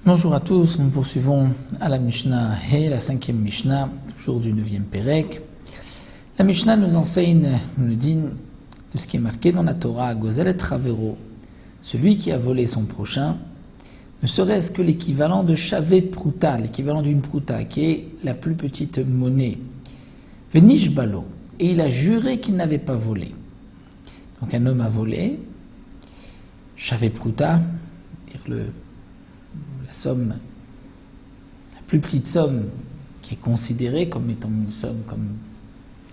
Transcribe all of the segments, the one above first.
Bonjour à tous, nous poursuivons à la Mishnah He, la 5e Mishnah, toujours du 9e Pérek. La Mishnah nous enseigne, nous dit, de ce qui est marqué dans la Torah, Gozel et Travero, celui qui a volé son prochain, ne serait-ce que l'équivalent de Shavé Pruta, l'équivalent d'une Pruta, qui est la plus petite monnaie. Venish Balo, et il a juré qu'il n'avait pas volé. Donc un homme a volé, Shavé Pruta, dire la somme, la plus petite somme qui est considérée comme étant une somme, comme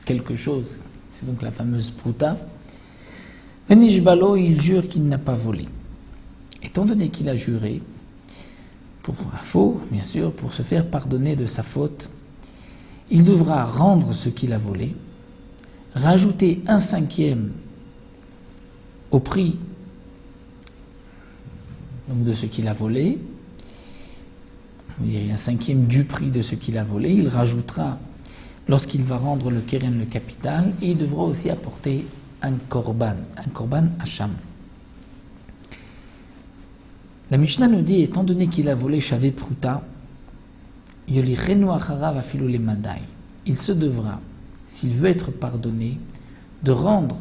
quelque chose, c'est donc la fameuse Pruta. Venish Balo, il jure qu'il n'a pas volé. Étant donné qu'il a juré, pour un faux, bien sûr, pour se faire pardonner de sa faute, il devra rendre ce qu'il a volé, rajouter 1/5 au prix donc de ce qu'il a volé, il y a 1/5 du prix de ce qu'il a volé, il rajoutera lorsqu'il va rendre le keren, le capital, et il devra aussi apporter un korban hacham. La Mishnah nous dit, étant donné qu'il a volé Shavé Pruta, il se devra, s'il veut être pardonné, de rendre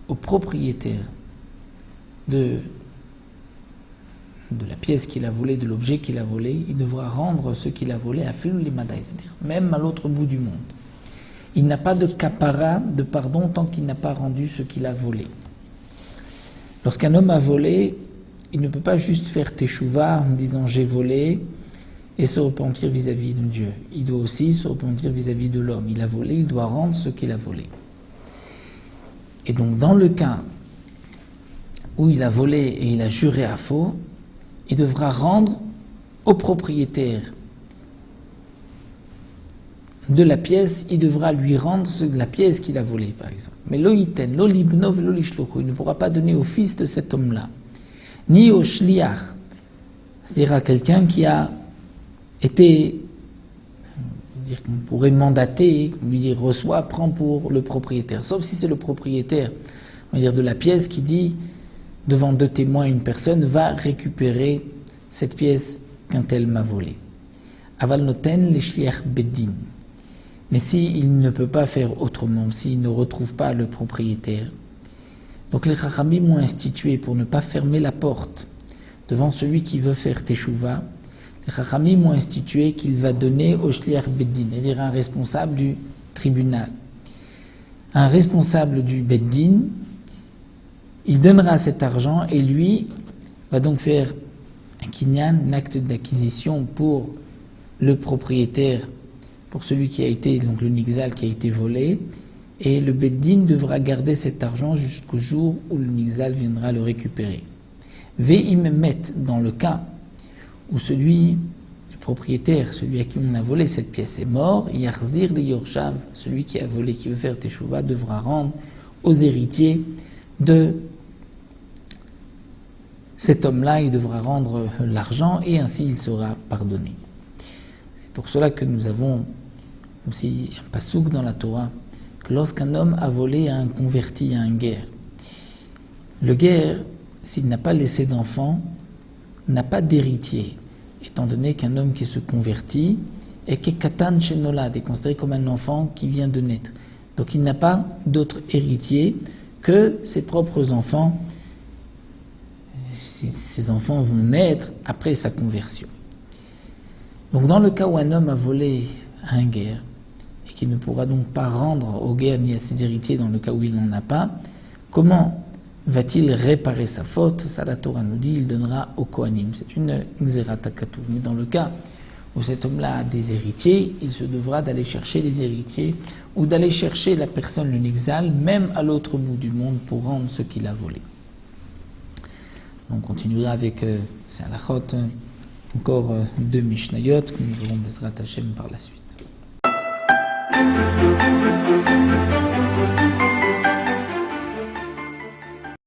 au propriétaire de la pièce qu'il a volée, de l'objet qu'il a volé, il devra rendre ce qu'il a volé à Filou les Madaï, c'est-à-dire même à l'autre bout du monde. Il n'a pas de kapara, de pardon, tant qu'il n'a pas rendu ce qu'il a volé. Lorsqu'un homme a volé, il ne peut pas juste faire teshuva en disant j'ai volé et se repentir vis-à-vis de Dieu. Il doit aussi se repentir vis-à-vis de l'homme. Il a volé, il doit rendre ce qu'il a volé. Et donc dans le cas où il a volé et il a juré à faux, il devra rendre au propriétaire de la pièce, il devra lui rendre la pièce qu'il a volée, par exemple. Mais l'oïten, l'olibnov, l'olishlochu, il ne pourra pas donner au fils de cet homme-là, ni au shliach, c'est-à-dire à quelqu'un qui a été, dire qu'on pourrait mandater, lui dire reçois, prends pour le propriétaire. Sauf si c'est le propriétaire, on va dire de la pièce qui dit devant 2 témoins, une personne va récupérer cette pièce quand elle m'a volé. Aval noten les shliach beddin. Mais s'il ne peut pas faire autrement, s'il ne retrouve pas le propriétaire, donc les Chachamim ont institué pour ne pas fermer la porte devant celui qui veut faire teshuva, les Chachamim ont institué qu'il va donner au shliach beddin, c'est-à-dire un responsable du tribunal. Un responsable du beddin, il donnera cet argent et lui va donc faire un kinyan, un acte d'acquisition pour le propriétaire, pour celui qui a été, donc le nixal qui a été volé, et le beddin devra garder cet argent jusqu'au jour où le nixal viendra le récupérer. Ve'im met, dans le cas où le propriétaire, celui à qui on a volé cette pièce est mort, yarzir li yorshav, celui qui a volé, qui veut faire teshuva, devra rendre aux héritiers de cet homme-là, il devra rendre l'argent et ainsi il sera pardonné. C'est pour cela que nous avons aussi un pasouk dans la Torah, que lorsqu'un homme a volé à un converti, à un guer, le guer, s'il n'a pas laissé d'enfant, n'a pas d'héritier, étant donné qu'un homme qui se convertit est kekatan shenolad, est considéré comme un enfant qui vient de naître. Donc il n'a pas d'autre héritier que ses propres enfants. Ces enfants vont naître après sa conversion. Donc dans le cas où un homme a volé à un guer et qu'il ne pourra donc pas rendre au guer ni à ses héritiers dans le cas où il n'en a pas, comment va-t-il réparer sa faute? Ça, la Torah nous dit, il donnera au Kohanim. C'est une xérat hakatuv. Mais dans le cas où cet homme-là a des héritiers, il se devra d'aller chercher les héritiers ou d'aller chercher la personne, le nixal, même à l'autre bout du monde pour rendre ce qu'il a volé. On continuera avec c'est à la chôte, encore 2 Mishnayot que nous aurons Bezrat Hashem par la suite.